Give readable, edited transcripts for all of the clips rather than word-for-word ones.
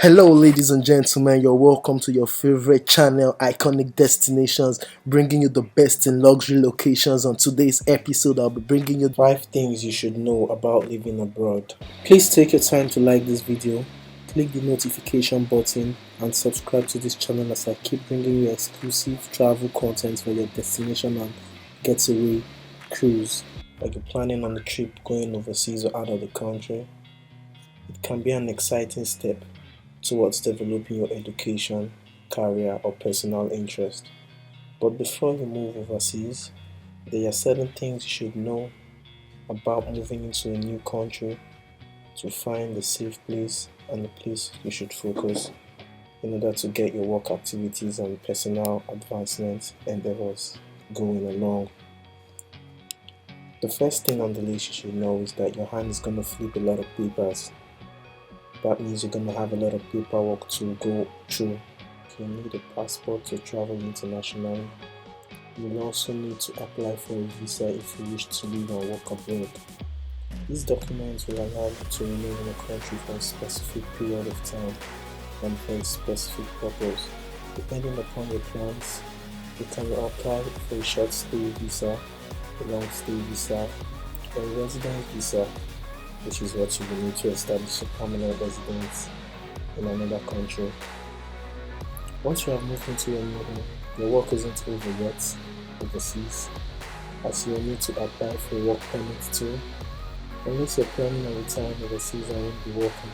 Hello ladies and gentlemen, you're welcome to your favorite channel, Iconic Destinations, bringing you the best in luxury locations. On today's episode, I'll be bringing you 5 things you should know about living abroad. Please take your time to like this video, click the notification button and subscribe to this channel as I keep bringing you exclusive travel content for your destination and getaway cruise. Like you're planning on a trip going overseas or out of the country, it can be an exciting step towards developing your education, career, or personal interest. But before you move overseas, there are certain things you should know about moving into a new country to find a safe place and a place you should focus in order to get your work activities and personal advancement endeavors going along. The first thing on the list you should know is that your hand is going to flip a lot of papers. That means you're going to have a lot of paperwork to go through. You need a passport to travel internationally. You will also need to apply for a visa if you wish to live and work abroad. These documents will allow you to remain in a country for a specific period of time and for a specific purpose. Depending upon your plans, you can apply for a short stay visa, a long stay visa, or a residence visa, which is what you will need to establish a permanent residence in another country. Once you have moved into your new home, your work isn't over yet overseas, as you will need to apply for a work permit too. Unless you're planning on retiring overseas and won't be working,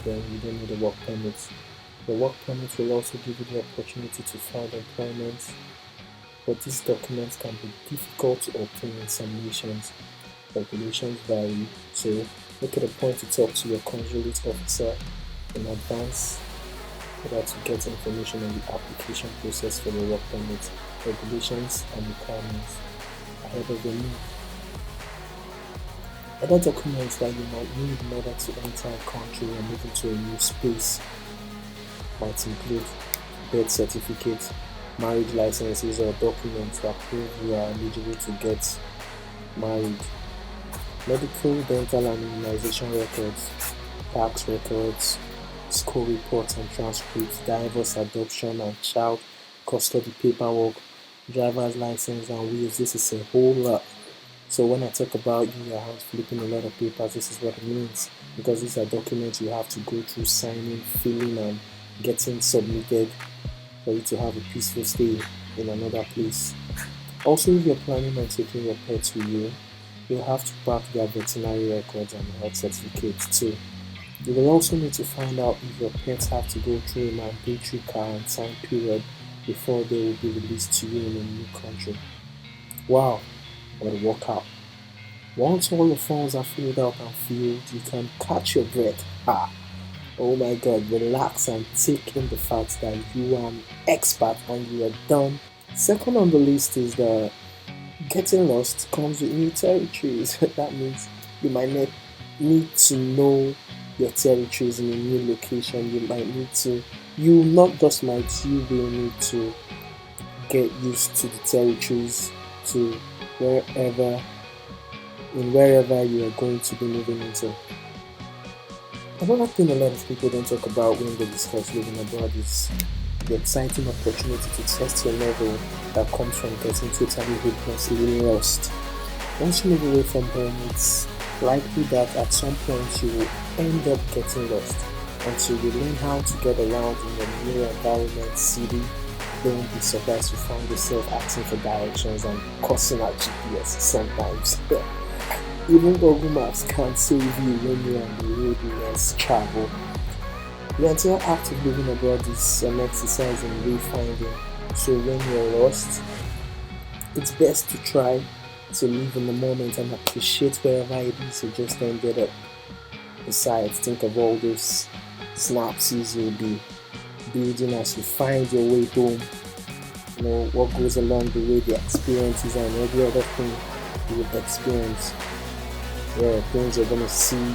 then you don't need a work permit. The work permit will also give you the opportunity to find employment, but these documents can be difficult to obtain in some nations. Regulations vary, so make it a point to talk to your consulate officer in advance in order to get information on the application process for the work permit, regulations and requirements ahead of the move. Other documents that you might need in order to enter a country or move into a new space might include birth certificate, marriage licenses or documents that prove you are eligible to get married, medical, dental and immunization records, tax records, school reports and transcripts, divorce, adoption and child custody paperwork, driver's license and wills. This is a whole lot. So when I talk about your hands flipping a lot of papers, this is what it means, because these are documents you have to go through signing, filling and getting submitted for you to have a peaceful stay in another place. Also, if you're planning on taking your pets with you, you'll have to pack their veterinary records and health certificates too. You will also need to find out if your pets have to go through a mandatory quarantine period before they will be released to you in a new country. Wow, what a workout. Once all the forms are filled out and filled, you can catch your breath. Oh my god, relax and take in the fact that you are an expert and you are done. Second on the list is the getting lost comes with new territories. That means you might need to know your territories in a new location. You will need to get used to the territories, to wherever you are going to be moving into. Another thing a lot of people don't talk about when they discuss living abroad is the exciting opportunity to test your level that comes from getting totally hopelessly lost. Once you move away from home, it's likely that at some point you will end up getting lost. Until you learn how to get around in your new environment, city, don't be surprised to find yourself asking for directions and cussing at GPS sometimes. Even Google Maps can't save you when you're on the road in less travel. The entire act of living abroad is an exercise in wayfinding. So when you're lost, it's best to try to live in the moment and appreciate wherever it is you just ended up. Besides, think of all those synapses you'll be building as you find your way home. You know, what goes along the way, the experiences and every other thing you will experience. Things you're going to see,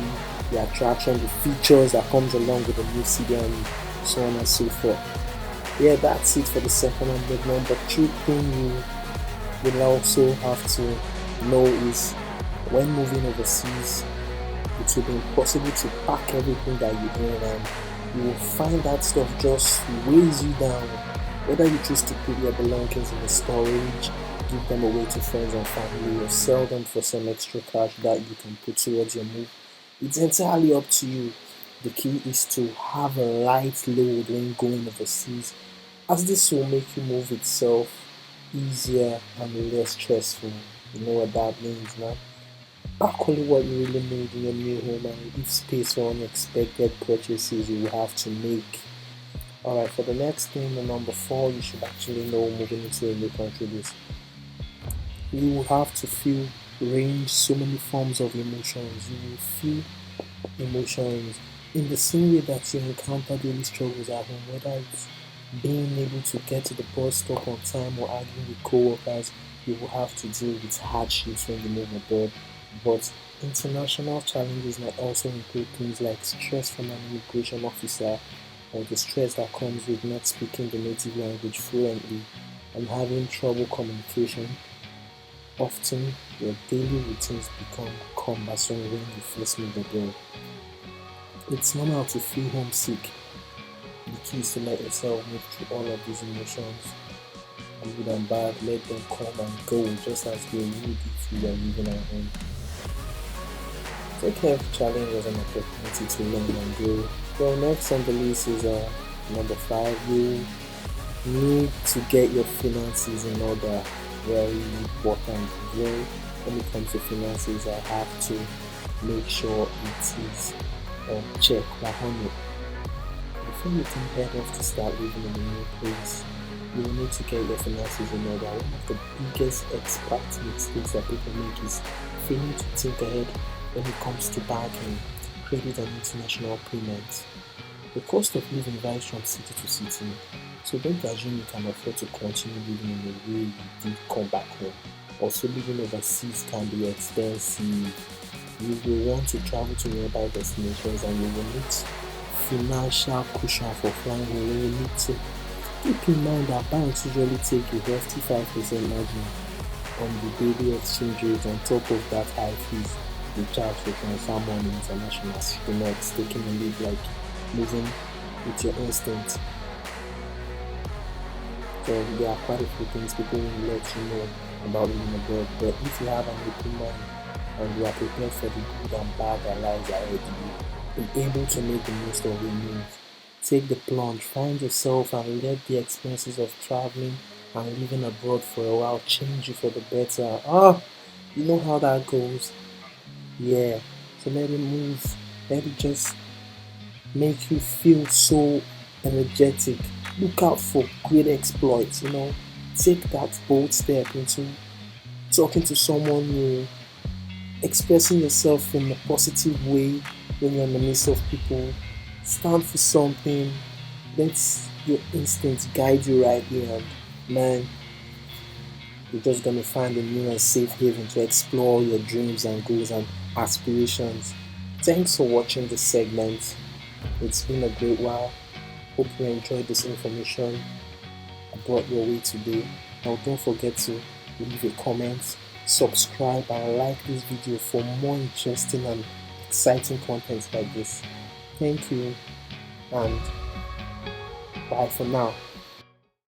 the attraction, the features that comes along with the new city and so on and so forth. That's it for the second and big one. But true thing you will also have to know is when moving overseas, it will be impossible to pack everything that you own and you will find that stuff just weighs you down. Whether you choose to put your belongings in the storage, give them away to friends and family, or sell them for some extra cash that you can put towards your move, it's entirely up to you. The key is to have a light load when going overseas, as this will make you move itself easier and less stressful. You know what that means now? Pack only what you really need in your new home and leave space for unexpected purchases you will have to make. Alright, for the next thing, the number 4, you should actually know moving into a new country is you will have to feel range so many forms of emotions. You will feel emotions in the same way that you encounter daily struggles at home, whether it's being able to get to the bus stop on time or arguing with co-workers. You will have to deal with hardships when you move abroad. But international challenges might also include things like stress from an immigration officer, or the stress that comes with not speaking the native language fluently and having trouble communication. Often, your daily routines become cumbersome when you first move abroad. It's normal to feel homesick. The key is to let yourself move through all of these emotions, and good and bad, let them come and go just as they would if you were living at home. Take every challenge as an opportunity to learn and grow. Well, next on the list is number 5. You need to get your finances in order. Very important. When it comes to finances, I have to make sure it is on check, 100. Before you can head off to start living in a new place, you will need to get your finances in order. One of the biggest expat mistakes that people make is failing to think ahead when it comes to banking, credit and international payments. The cost of living varies from city to city, so don't assume you can afford to continue living in the way you did come back home. Also, living overseas can be expensive. You will want to travel to nearby destinations and you will need financial cushion for flying when you need to. Keep in mind that banks usually take a hefty 5% margin on the daily exchange rate on top of that high fees they charge for transfer money international. You're not taking a lead like moving with your instinct. So there are quite a few things people will let you know about living abroad, but if you have an open mind and you are prepared for the good and bad that lies ahead, you will be able to make the most of your move. Take the plunge, find yourself, and let the experiences of traveling and living abroad for a while change you for the better. You know how that goes. Yeah, so let it move. Let it just make you feel so energetic. Look out for great exploits. Take that bold step into talking to someone new, expressing yourself in a positive way when you're in the midst of people. Stand for something. Let your instincts guide you right here, and man, you're just gonna find a new and safe haven to explore your dreams and goals and aspirations. Thanks for watching this segment. It's been a great while. Hope you enjoyed this information I brought your way today. Now don't forget to leave a comment, subscribe and like this video for more interesting and exciting content like this. Thank you and bye for now.